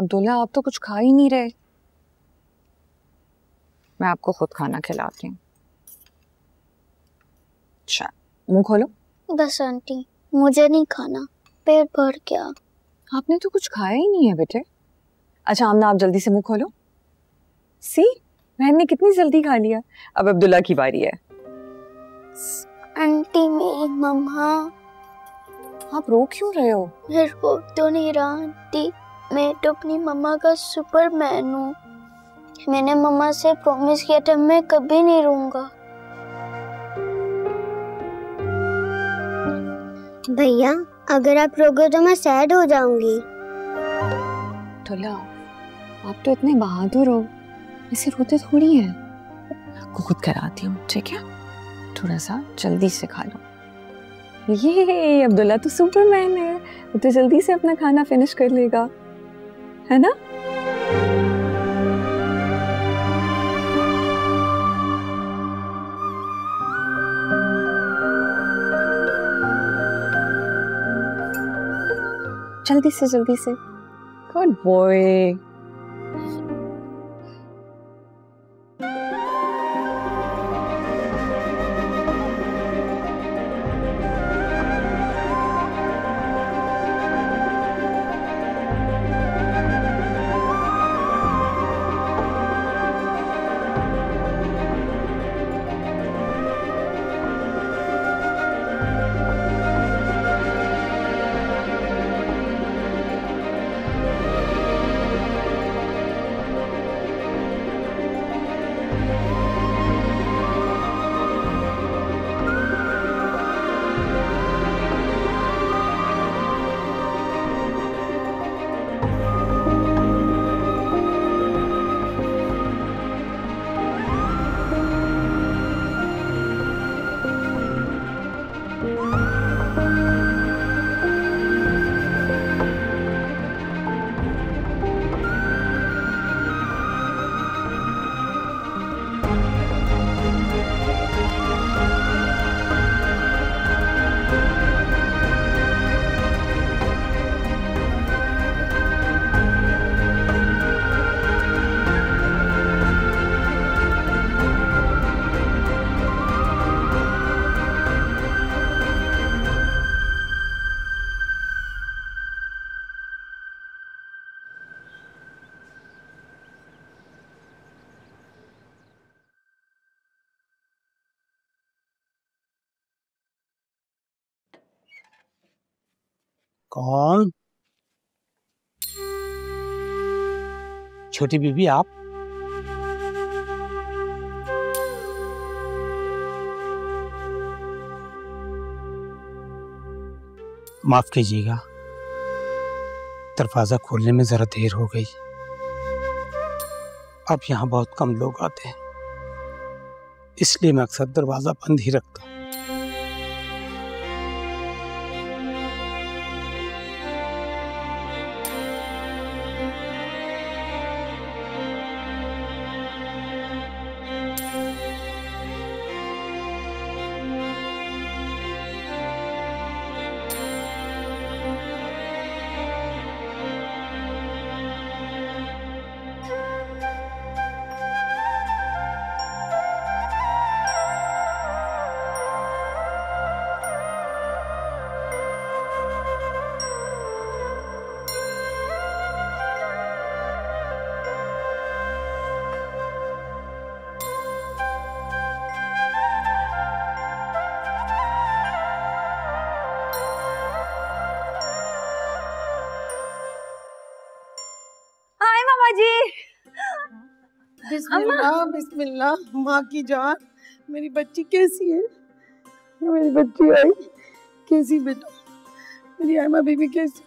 अब्दुल्ला आप तो कुछ खा ही नहीं रहे। मैं आपको खुद खाना खिलाती हूँ। अच्छा मुंह खोलो। बस आंटी मुझे नहीं खाना, पेट भर गया। आपने तो कुछ खाया ही नहीं है बेटे। अच्छा आमना आप जल्दी से मुंह खोलो। सी बहन ने कितनी जल्दी खा लिया। अब अब्दुल्ला की बारी है। आंटी मेरी मम्मा। आप रो क्यों रहे हो? मैं रो तो नहीं रहा आंटी, मैं तो अपनी मम्मा का सुपरमैन हूँ। मैंने मम्मा से प्रॉमिस किया था मैं कभी नहीं रोऊंगा। भैया अगर आप रोगे तो मैं सैड हो जाऊंगी। अब्दुल्ला आप तो इतने बहादुर हो, ऐसे रोते थोड़ी हैं। आपको खुद कराती हूँ ठीक है, थोड़ा सा जल्दी से खा लो। ये अब्दुल्ला तो सुपरमैन है, वो तो जल्दी से अपना खाना फिनिश कर लेगा, है ना? जल्दी से गुड बॉय। कौन? छोटी बीबी आप? माफ कीजिएगा, दरवाजा खोलने में जरा देर हो गई। अब यहाँ बहुत कम लोग आते हैं, इसलिए मैं अक्सर दरवाजा बंद ही रखता हूँ। बिस्मिल्लाह बिस्मिल्लाह। माँ की जान, मेरी बच्ची कैसी है? मेरी बच्ची आई कैसी बेटा? मेरी आयमा बीबी कैसी?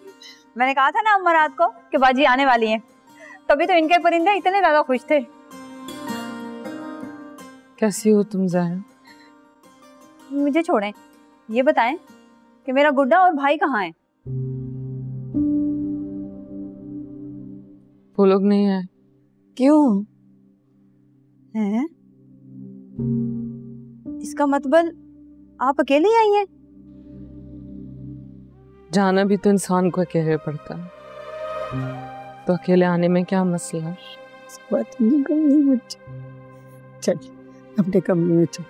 मैंने कहा था ना अम्मा रात को कि बाजी आने वाली हैं, तभी तो इनके परिंदे इतने ज्यादा खुश थे। कैसी हो तुम ज़हरा? मुझे छोड़ें, ये बताएं कि मेरा गुड्डा और भाई कहाँ हैं? वो लोग नहीं आए। क्यों? हैं? इसका मतलब आप अकेले आई हैं? जाना भी तो इंसान को अकेले पड़ता है। तो अकेले आने में क्या मसला है? बात नहीं करनी बच्ची। चल अपने कमरे में चल।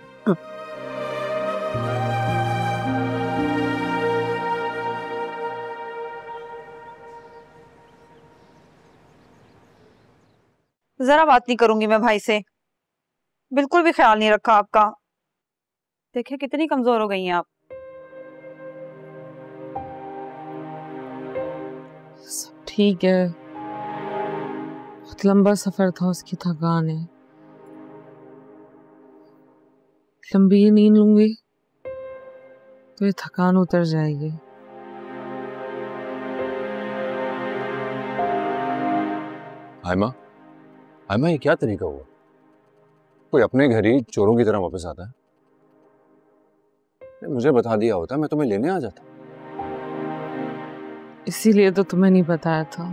जरा बात नहीं करूंगी मैं भाई से, बिल्कुल भी ख्याल नहीं रखा आपका। देखिए कितनी कमजोर हो गई हैं आप। सब ठीक है, बहुत लंबा सफर था, उसकी थकान है। लंबी नींद लूंगी तो ये थकान उतर जाएगी। आयमा, आयमा ये क्या तरीका हुआ? कोई अपने घर ही चोरों की तरह वापस आता है? मुझे बता दिया होता, मैं तुम्हें लेने आ जाता। इसीलिए तो तुम्हें नहीं बताया था।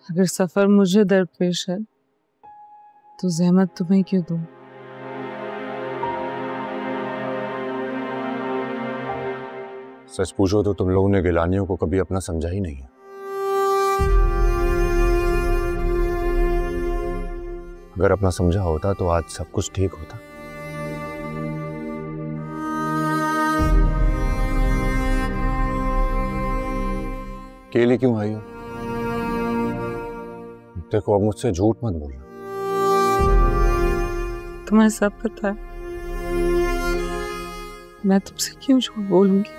अगर सफर मुझे दरपेश है तो जहमत तुम्हें क्यों दूं? सच पूछो तो तुम लोगों ने गिलानियों को कभी अपना समझा ही नहीं है। अगर अपना समझा होता तो आज सब कुछ ठीक होता। अकेली क्यों आई हो? देखो अब मुझसे झूठ मत बोलना। तुम्हें सब पता है, मैं तुमसे क्यों झूठ बोलूंगी?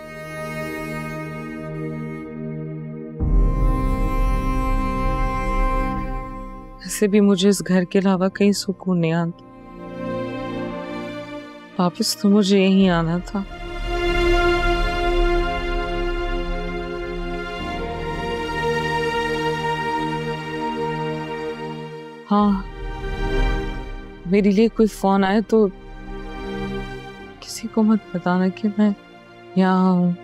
वैसे भी मुझे इस घर के अलावा कहीं सुकून नहीं आता। वापस तो मुझे यहीं आना था। हाँ, मेरे लिए कोई फोन आए तो किसी को मत बताना कि मैं यहाँ हूँ।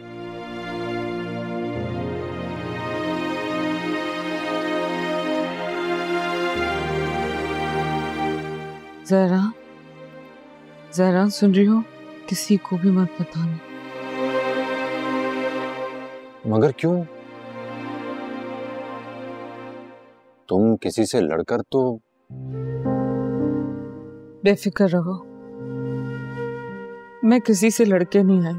जरा जरा सुन रही हो? किसी को भी मत बताना। मगर क्यों? तुम किसी से लड़कर तो? बेफिक्र रहो, मैं किसी से लड़के नहीं आई।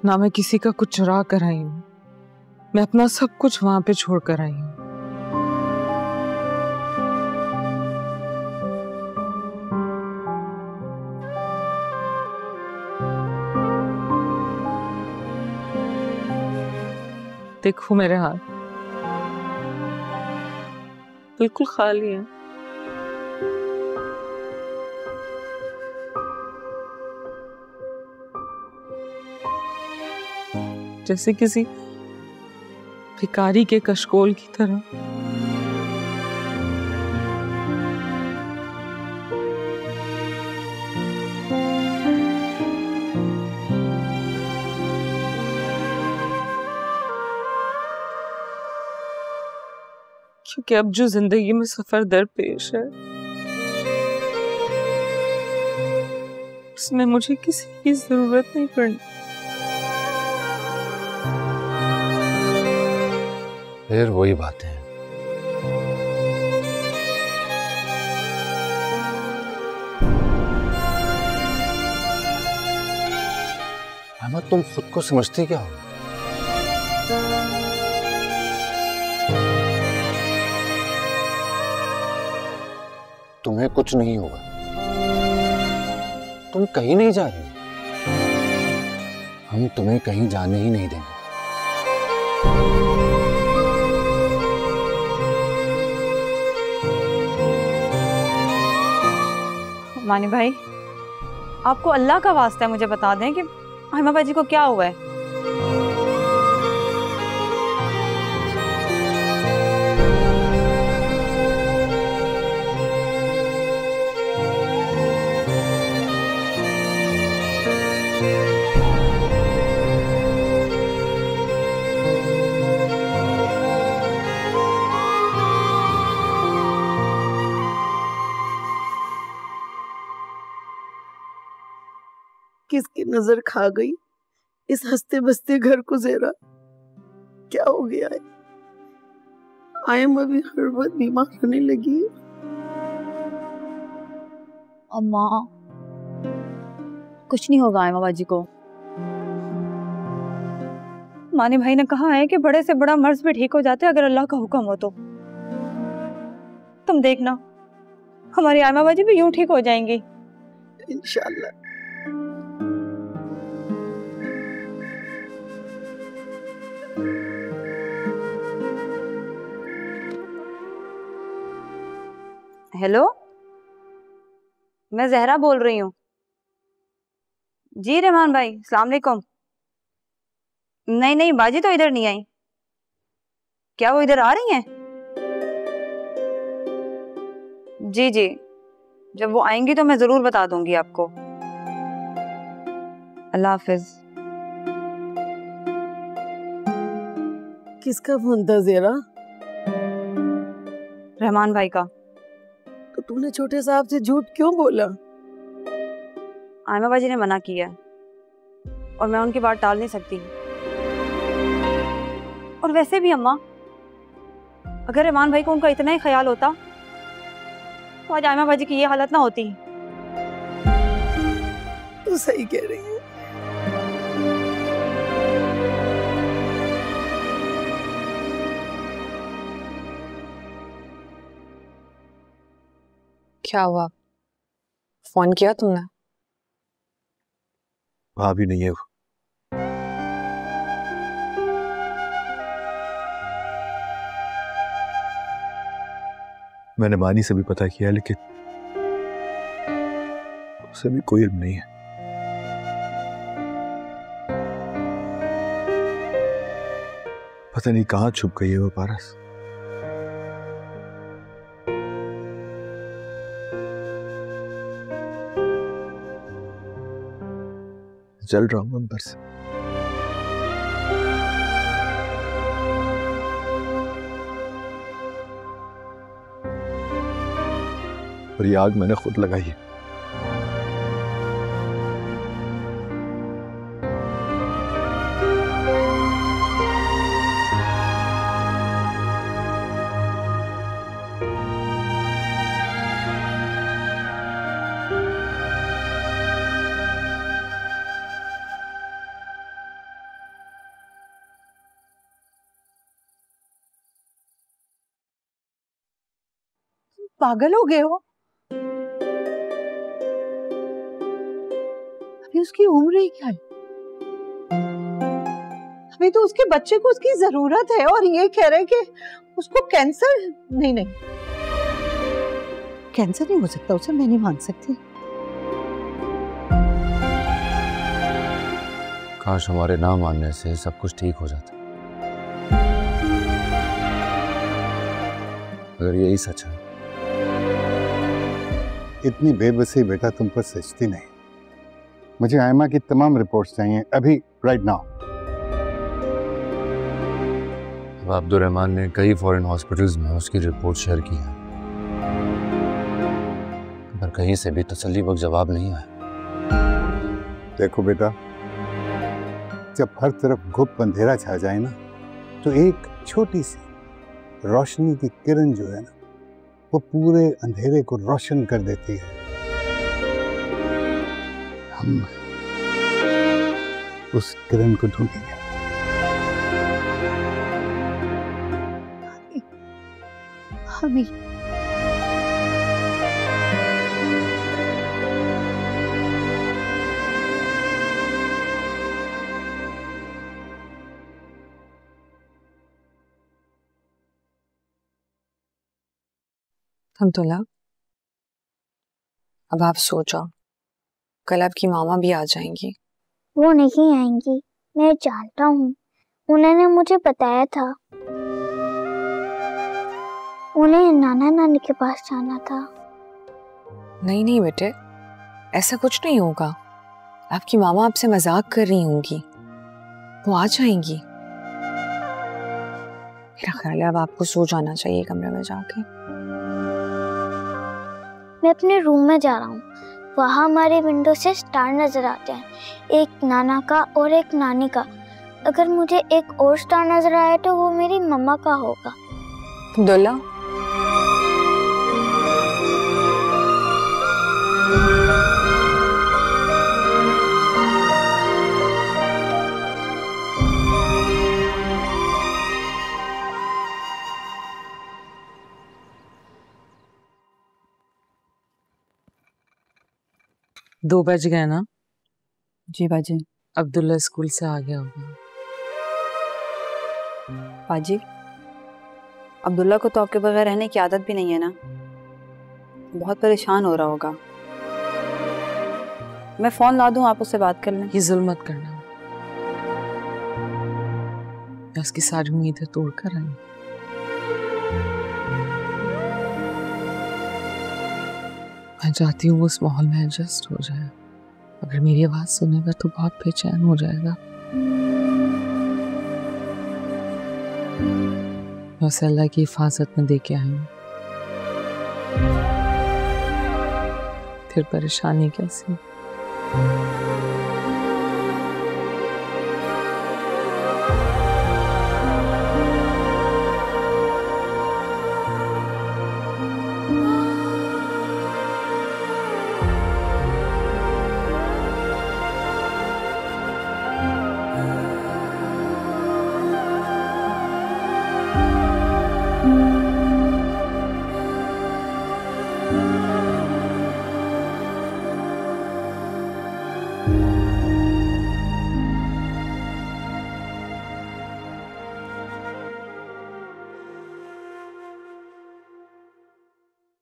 ना मैं किसी का कुछ चुरा कर आई हूं। मैं अपना सब कुछ वहां पे छोड़ कर आई हूं। देखो मेरे हाथ बिल्कुल खाली है। जैसे किसी भिखारी के कशकोल की तरह। क्योंकि अब जो जिंदगी में सफर दरपेश है उसमें मुझे किसी की जरूरत नहीं पड़नी। फिर वही बात है। अहमद, तुम खुद को समझती क्या हो? तुम्हें कुछ नहीं होगा। तुम कहीं नहीं जा रही। हम तुम्हें कहीं जाने ही नहीं देंगे। मानी भाई, आपको अल्लाह का वास्ता है मुझे बता दें कि अहमद भाई जी को क्या हुआ है। किसकी नजर खा गई इस हंसते बसते घर को ज़ेरा? क्या हो गया है? आयम अभी हर वक्त बीमार होने लगी है। अम्मा कुछ नहीं होगा आयमा बाजी को। माने भाई ने कहा है कि बड़े से बड़ा मर्ज भी ठीक हो जाते अगर अल्लाह का हुक्म हो तो। तुम देखना हमारी आयमा बाजी भी यूं ठीक हो जाएंगी इंशाल्लाह। हेलो, मैं जहरा बोल रही हूँ। जी रहमान भाई, अस्सलाम वालेकुम। नहीं नहीं, बाजी तो इधर नहीं आई। क्या वो इधर आ रही हैं? जी जी, जब वो आएंगी तो मैं जरूर बता दूंगी आपको। अल्लाह हाफिज। किसका फोन था ज़ेरा? रहमान भाई का। तो तूने छोटे साहब से झूठ क्यों बोला? आयमा बाजी ने मना किया है और मैं उनकी बात टाल नहीं सकती। और वैसे भी अम्मा, अगर रहमान भाई को उनका इतना ही ख्याल होता तो आज आयमा बाजी की ये हालत ना होती। तू सही कह रही है। क्या हुआ? फोन किया तुमने? भाभी नहीं है वो। मैंने मानी से भी पता किया लेकिन उसे भी कोई इल्म नहीं है। पता नहीं कहां छुप गई है वो पारस। जल रहा हूं अंदर से। और ये आग मैंने खुद लगाई है। पागल हो गए हो? अभी उसकी उम्र ही क्या है? अभी तो उसके बच्चे को उसकी जरूरत है और ये कह रहे कि उसको कैंसर। नहीं नहीं, कैंसर नहीं हो सकता उसे, मैं नहीं मान सकती। काश हमारे ना मानने से सब कुछ ठीक हो जाता। अगर यही सच है। इतनी बेबसी बेटा तुम पर सचती नहीं। मुझे आयमा की तमाम रिपोर्ट्स चाहिए अभी, राइट नाउ। अब्दुर्रहमान ने कई फॉरेन हॉस्पिटल्स में उसकी रिपोर्ट शेयर की है, पर कहीं से भी तसल्लीबख्श जवाब नहीं आया। देखो बेटा, जब हर तरफ घुप अंधेरा छा जाए ना, तो एक छोटी सी रोशनी की किरण जो है ना, वो पूरे अंधेरे को रोशन कर देती है। हम उस किरण को ढूंढेंगे। हमें हमतुल्ला, अब आप सो जाओ, कल आपकी मामा भी आ जाएंगी। वो नहीं आएंगी, मैं जानता हूँ। उन्होंने मुझे बताया था। उन्हें नाना नानी के पास जाना था। नहीं नहीं बेटे, ऐसा कुछ नहीं होगा। आपकी मामा आपसे मजाक कर रही होंगी, वो आ जाएंगी। मेरा ख्याल है अब आपको सो जाना चाहिए कमरे में जाके। मैं अपने रूम में जा रहा हूँ, वहाँ हमारी विंडो से स्टार नजर आते हैं, एक नाना का और एक नानी का। अगर मुझे एक और स्टार नजर आया तो वो मेरी मम्मा का होगा। अब्दुल्ला, दो बज गए ना? जी बाजी। अब्दुल्ला स्कूल से आ गया होगा। बाजी, अब्दुल्ला को तो आपके बगैर रहने की आदत भी नहीं है ना, बहुत परेशान हो रहा होगा। मैं फोन ला दूं, आप उससे बात कर लें। ये जुल्म मत करना, मैं उसकी सारी उम्मीदें तोड़ कर आई। मैं चाहती हूँ उस माहौल में एडजस्ट हो जाए। अगर मेरी आवाज सुनेगा तो बहुत बेचैन हो जाएगा। मैं उसे अल्लाह की हिफाजत में दे के आई हूँ। फिर परेशानी कैसी?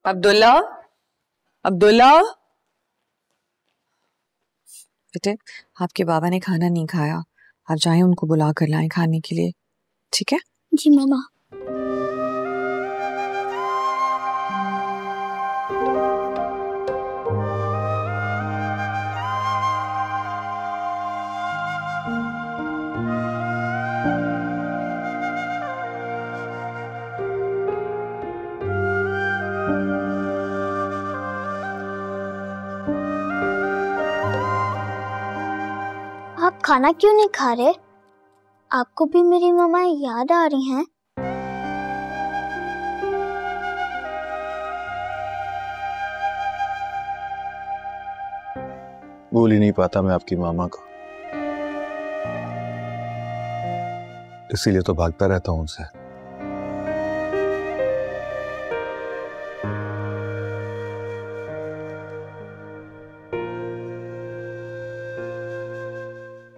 अब्दुल्ला, अब्दुल्ला, बेटे आपके बाबा ने खाना नहीं खाया, आप जाएं उनको बुला कर लाएं खाने के लिए, ठीक है? जी मम्मा। आप खाना क्यों नहीं खा रहे? आपको भी मेरी मम्मा याद आ रही हैं? भूल ही नहीं पाता मैं आपकी मामा को, इसीलिए तो भागता रहता हूं उनसे।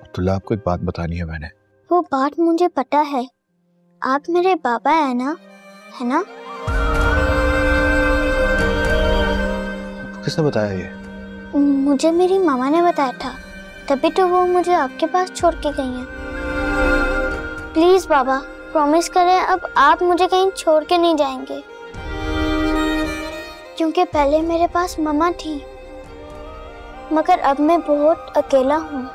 अब्दुल्ला, आपको एक बात बतानी है मैंने। वो बात मुझे पता है, आप मेरे पापा है ना, है ना? किसने बताया ये? मुझे मेरी मामा ने बताया था, तभी तो वो मुझे आपके पास छोड़ के गई हैं। प्लीज बाबा, प्रॉमिस करें अब आप मुझे कहीं छोड़ के नहीं जाएंगे, क्योंकि पहले मेरे पास मम्मा थी, मगर अब मैं बहुत अकेला हूँ।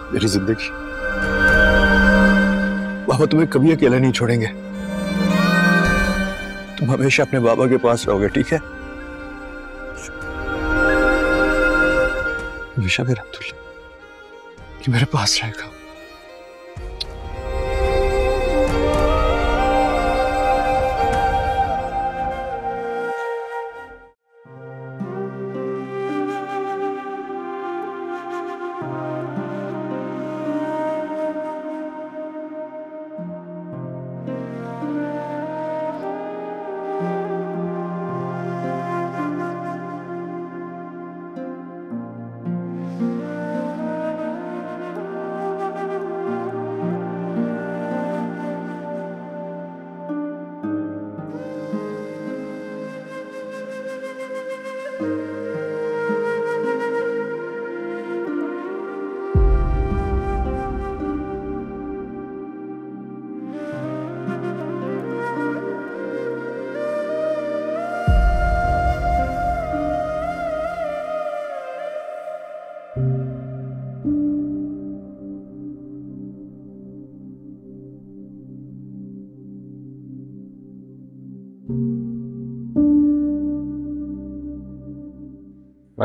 मेरी जिंदगी, बाबा तुम्हें कभी अकेला नहीं छोड़ेंगे। तुम हमेशा अपने बाबा के पास रहोगे, ठीक है? हमेशा मेरा अब्दुल्ला कि मेरे पास रहेगा।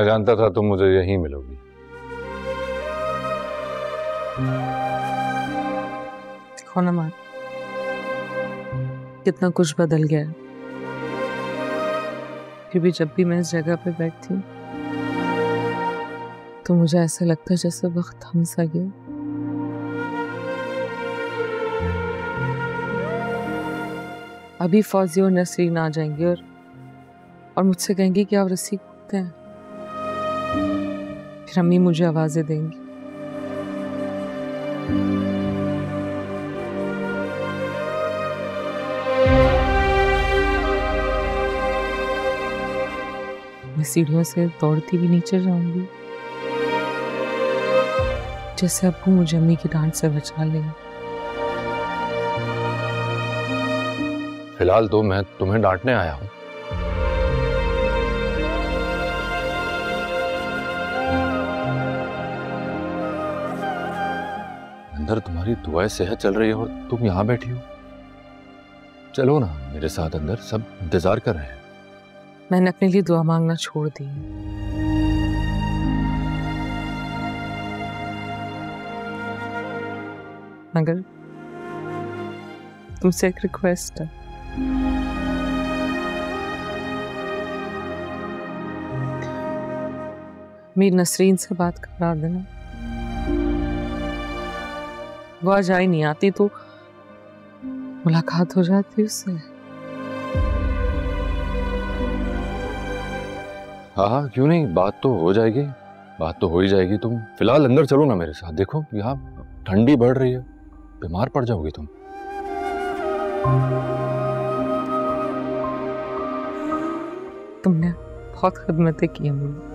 मैं जानता था तुम मुझे यहीं मिलोगी। देखो ना माँ, कितना कुछ बदल गया है। फिर भी जब भी मैं इस जगह पे बैठती हूँ तो मुझे ऐसा लगता है जैसे वक्त थम सा गया। अभी फौजी और नसरीन आ जाएंगे और मुझसे कहेंगे कि आप रस्सी कूदते हैं। फिर अम्मी मुझे आवाजें देंगी। मैं सीढ़ियों से दौड़ती भी नीचे जाऊंगी, जैसे अब्बू मुझे अम्मी की डांट से बचा लेंगे। फिलहाल तो मैं तुम्हें डांटने आया हूं। अंदर तुम्हारी दुआएं सेहत चल रही है और तुम यहां बैठी हो। चलो ना मेरे साथ अंदर, सब इंतजार कर रहे हैं। मैंने अपने लिए दुआ मांगना छोड़ दी। मगर तुमसे एक रिक्वेस्ट है। मेरी नसरीन से बात करा देना। वो आज आई नहीं, आती तो मुलाकात हो जाती उससे। हाँ, क्यों नहीं, बात तो हो जाएगी, बात तो हो ही जाएगी। तुम फिलहाल अंदर चलो ना मेरे साथ। देखो यहाँ ठंडी बढ़ रही है, बीमार पड़ जाओगी तुम। तुमने बहुत खिदमतें की हैं मुझे।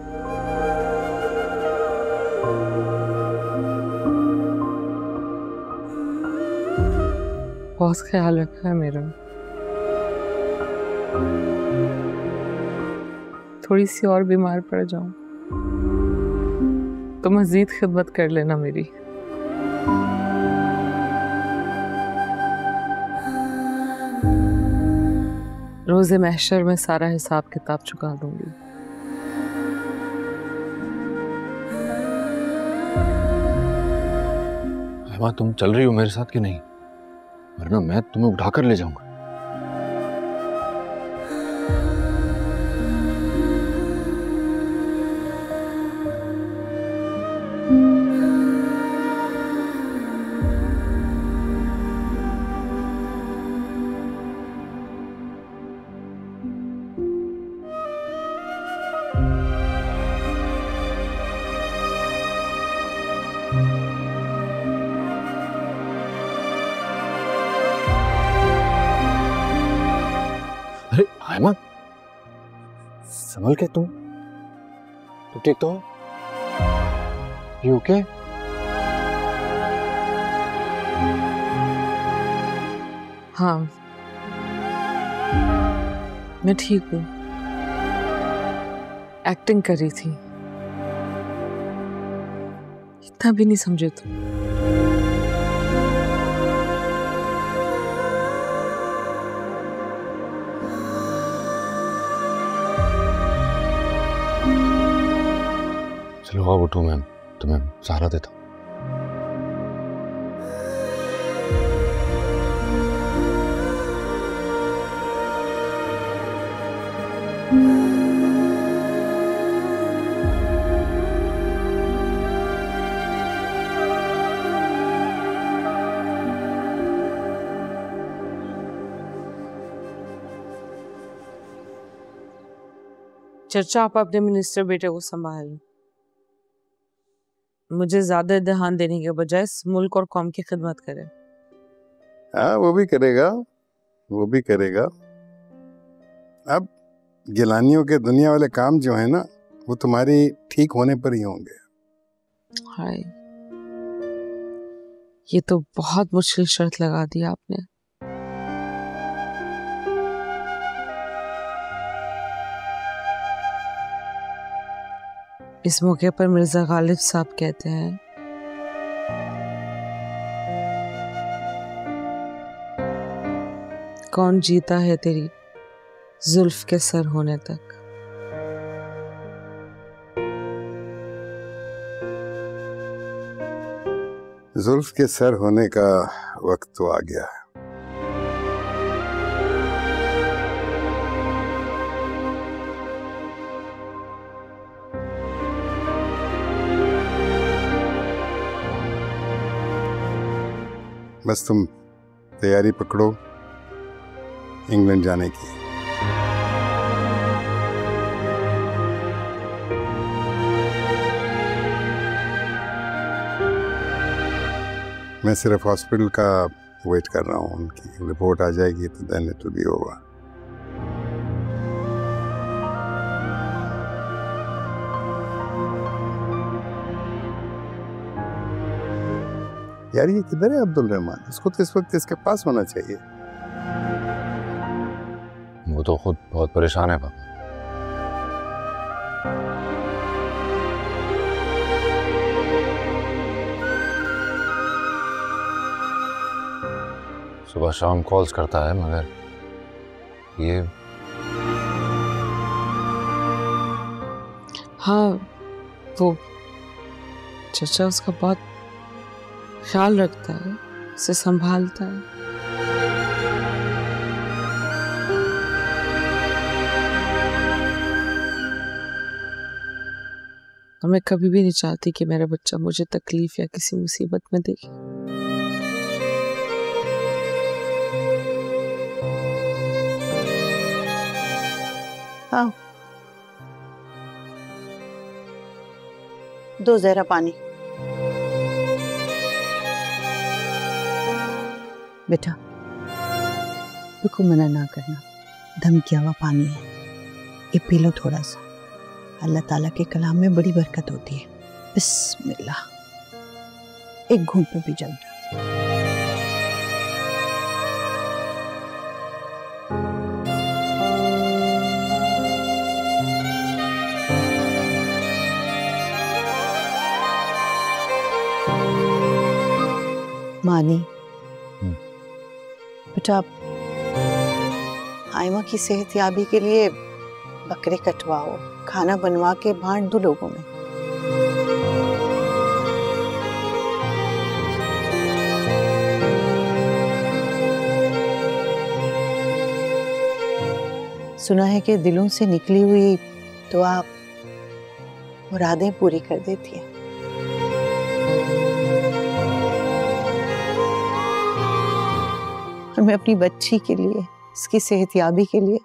बहुत ख्याल रखा है मेरा। थोड़ी सी और बीमार पड़ जाऊं तो मजीद खिदमत कर लेना मेरी। रोज़े महशर में सारा हिसाब किताब चुका दूंगी। हेमा, तुम चल रही हो मेरे साथ कि नहीं? वरना मैं तुम्हें उठाकर ले जाऊंगा। अरे हेमा, संभल के तुम ठीक तो हो? You okay? हाँ, मैं ठीक हूँ। एक्टिंग कर रही थी, इतना भी नहीं समझे तुम। चलो आओ, उठो, मैं तुम्हें सहारा देता हूँ। चर्चा आप अपने मिनिस्टर बेटे को संभाल, मुझे ज्यादा ध्यान देने के बजाय इस मुल्क और कौम की खिदमत करें। हाँ, वो भी करेगा, वो भी करेगा। अब गिलानियों के दुनिया वाले काम जो है ना, वो तुम्हारी ठीक होने पर ही होंगे। हाय, ये तो बहुत मुश्किल शर्त लगा दी आपने। इस मौके पर मिर्जा गालिब साहब कहते हैं, कौन जीता है तेरी जुल्फ के सर होने तक। जुल्फ के सर होने का वक्त तो आ गया है। बस तुम तैयारी पकड़ो इंग्लैंड जाने की। मैं सिर्फ हॉस्पिटल का वेट कर रहा हूँ, उनकी रिपोर्ट आ जाएगी तो then it will be over. यार ये किधर है अब्दुल रहमान? उसको तो इस वक्त इसके पास होना चाहिए। वो तो खुद बहुत परेशान है पापा। सुबह शाम कॉल्स करता है मगर ये हाँ, वो चचा उसका बहुत ख्याल रखता है, उसे संभालता है। और मैं कभी भी नहीं चाहती कि मेरा बच्चा मुझे तकलीफ या किसी मुसीबत में देखे। हाँ, दो जरा पानी। बेटा बिल्कुल मना ना करना, दम किया हुआ पानी है, ये पी लो थोड़ा सा। अल्लाह ताला के कलाम में बड़ी बरकत होती है। बिस्मिल्लाह, एक घूंट में पी जाओ। मानी बेटा, आयमा की सेहत याबी के लिए बकरे कटवाओ, खाना बनवा के बांट दो लोगों में। सुना है कि दिलों से निकली हुई दुआ मुरादें पूरी कर देती है। और मैं अपनी बच्ची के लिए, इसकी सेहतयाबी के लिए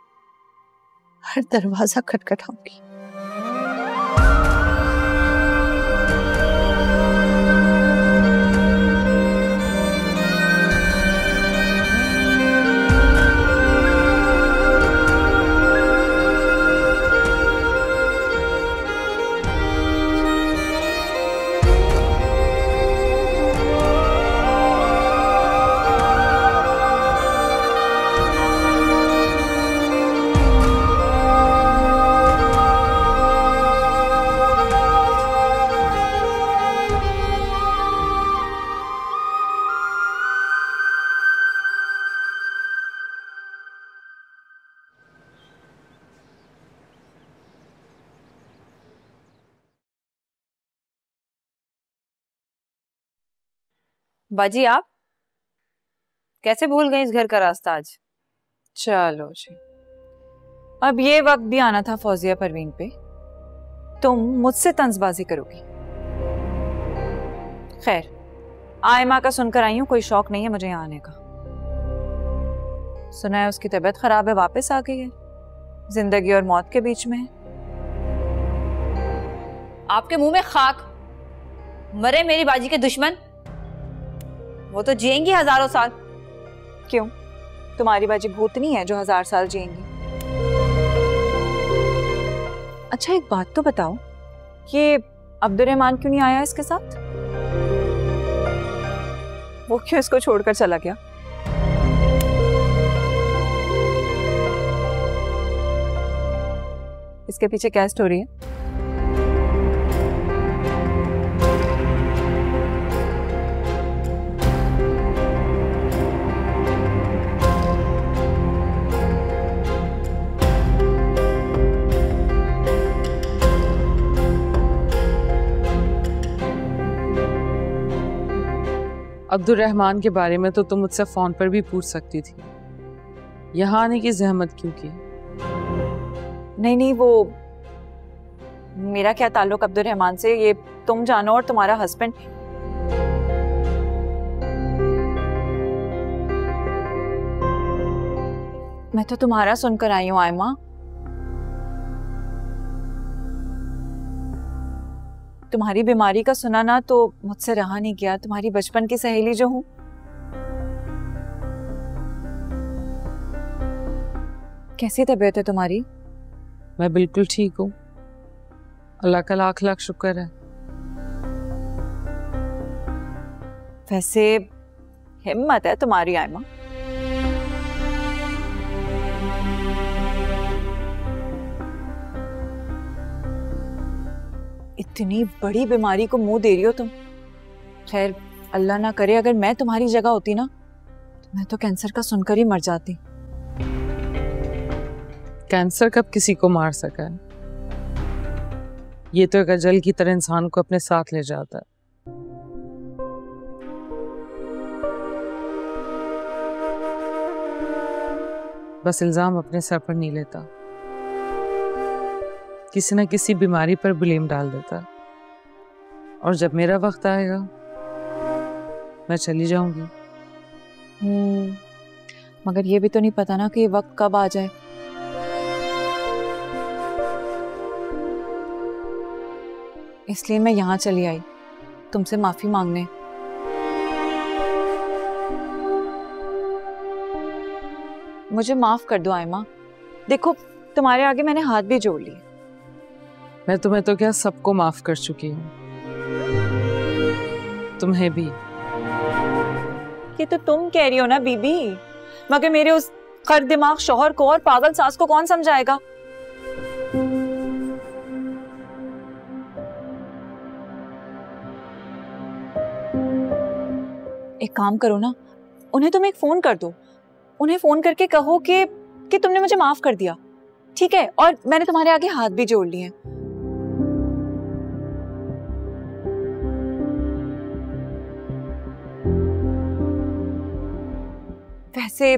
हर दरवाजा खटखटाऊंगी। बाजी, आप कैसे भूल गए इस घर का रास्ता आज? चलो जी, अब ये वक्त भी आना था फौजिया परवीन पे, तुम मुझसे तंजबाजी करोगी। खैर, आयमा का सुनकर आई हूं, कोई शौक नहीं है मुझे यहाँ आने का। सुना है उसकी तबीयत खराब है, वापस आ गई है, जिंदगी और मौत के बीच में है। आपके मुंह में खाक, मरे मेरी बाजी के दुश्मन, वो तो जिएंगी हजारों साल। क्यों, तुम्हारी बाजी भूतनी है जो 1000 साल जिएंगी? अच्छा एक बात तो बताओ, ये अब्दुर्रहमान क्यों नहीं आया इसके साथ? वो क्यों इसको छोड़कर चला गया? इसके पीछे क्या स्टोरी है? अब्दुल रहमान के बारे में तो तुम मुझसे फोन पर भी पूछ सकती थी, यहाँ आने की जहमत क्यों की? नहीं नहीं, वो मेरा क्या ताल्लुक अब्दुल रहमान से, ये तुम जानो और तुम्हारा हस्बैंड। मैं तो तुम्हारा सुनकर आई हूँ आयमा। तुम्हारी बीमारी का सुना ना तो मुझसे रहा नहीं गया। तुम्हारी बचपन की सहेली जो हूँ। कैसी तबीयत है तुम्हारी? मैं बिल्कुल ठीक हूँ, अल्लाह का लाख लाख शुक्र है। वैसे हिम्मत है तुम्हारी आयमा। इतनी बड़ी बीमारी को मुंह दे रही हो तुम। खैर अल्लाह ना करे, अगर मैं तुम्हारी जगह होती ना तो मैं तो कैंसर का सुनकर ही मर जाती। कैंसर कब किसी को मार सका है? ये तो एक अजल की तरह इंसान को अपने साथ ले जाता है। बस इल्जाम अपने सर पर नहीं लेता, किसी न किसी बीमारी पर ब्लेम डाल देता। और जब मेरा वक्त आएगा मैं चली जाऊंगी। मगर ये भी तो नहीं पता ना कि ये वक्त कब आ जाए। इसलिए मैं यहाँ चली आई तुमसे माफी मांगने। मुझे माफ कर दो आयमा। देखो तुम्हारे आगे मैंने हाथ भी जोड़ लिए। मैं तुम्हें तो क्या सबको माफ कर चुकी हूँ, तुम्हें भी। ये तो तुम कह रही हो ना बीबी, मगर मेरे उस खर दिमाग शौहर को और पागल सास को कौन समझाएगा? एक काम करो ना, उन्हें तुम एक फोन कर दो। उन्हें फोन करके कहो कि तुमने मुझे माफ कर दिया, ठीक है? और मैंने तुम्हारे आगे हाथ भी जोड़ लिए हैं। वैसे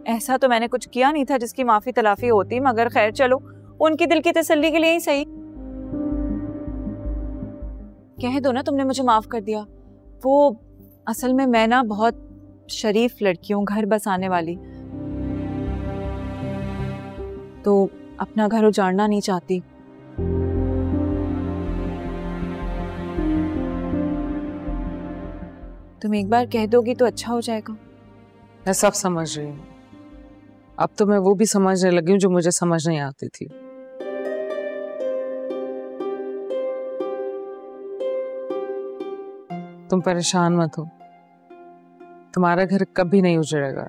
ऐसा तो मैंने कुछ किया नहीं था जिसकी माफी तलाफी होती, मगर खैर चलो, उनकी दिल की तसल्ली के लिए ही सही। कह दो ना तुमने मुझे माफ कर दिया। वो असल में मैं ना बहुत शरीफ लड़की हूँ, घर बसाने वाली, तो अपना घर उजाड़ना नहीं चाहती। तुम एक बार कह दोगी तो अच्छा हो जाएगा। मैं सब समझ रही हूँ, अब तो मैं वो भी समझने लगी हूँ जो मुझे समझ नहीं आती थी। तुम परेशान मत हो, तुम्हारा घर कभी नहीं उजड़ेगा।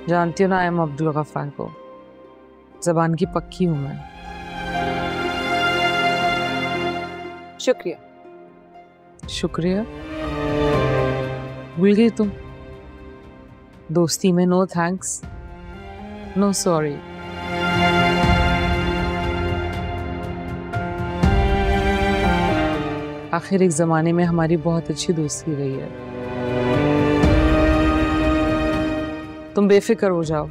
जानती हो ना, आई एम अब्दुल गफ्फार को ज़बान की पक्की हूं मैं। शुक्रिया। शुक्रिया? भूल गई तुम? दोस्ती में नो थैंक्स, नो सॉरी। आखिर एक जमाने में हमारी बहुत अच्छी दोस्ती रही है। तुम बेफिक्र हो जाओ,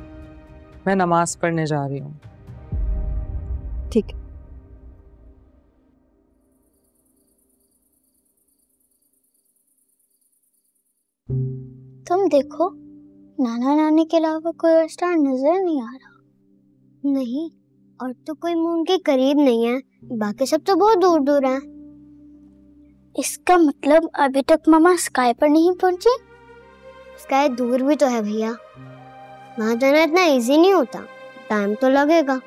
मैं नमाज पढ़ने जा रही हूँ। ठीक है। तुम देखो, नाना नानी के अलावा कोई और स्टार नजर नहीं आ रहा। नहीं, और तो कोई मून के करीब नहीं है, बाकी सब तो बहुत दूर दूर हैं। इसका मतलब अभी तक मामा स्काई पर नहीं पहुंचे। स्काई दूर भी तो है भैया, वहां जाना इतना इजी नहीं होता, टाइम तो लगेगा।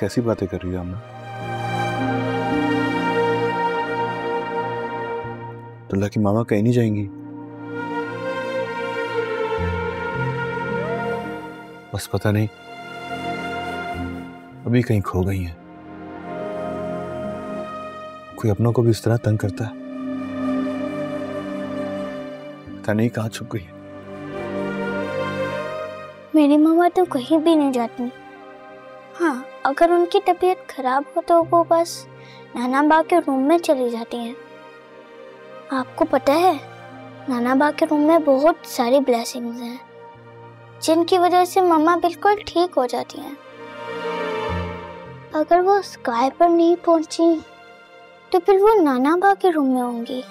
कैसी बातें कर रही हो अम्मा? अब्दुल्ला की मामा कहीं नहीं जाएंगी? बस पता नहीं अभी कहीं खो गई हैं। कोई अपनों को भी इस तरह तंग करता है? पता नहीं कहाँ छुप गई है। मेरी मामा तो कहीं भी नहीं जाती, हाँ, अगर उनकी तबीयत खराब हो तो वो बस नाना बा के रूम में चली जाती हैं। आपको पता है, नाना बा के रूम में बहुत सारी ब्लेसिंग्स हैं जिनकी वजह से मम्मा बिल्कुल ठीक हो जाती हैं। अगर वो स्काई पर नहीं पहुंची तो फिर वो नाना बा के रूम में होंगी।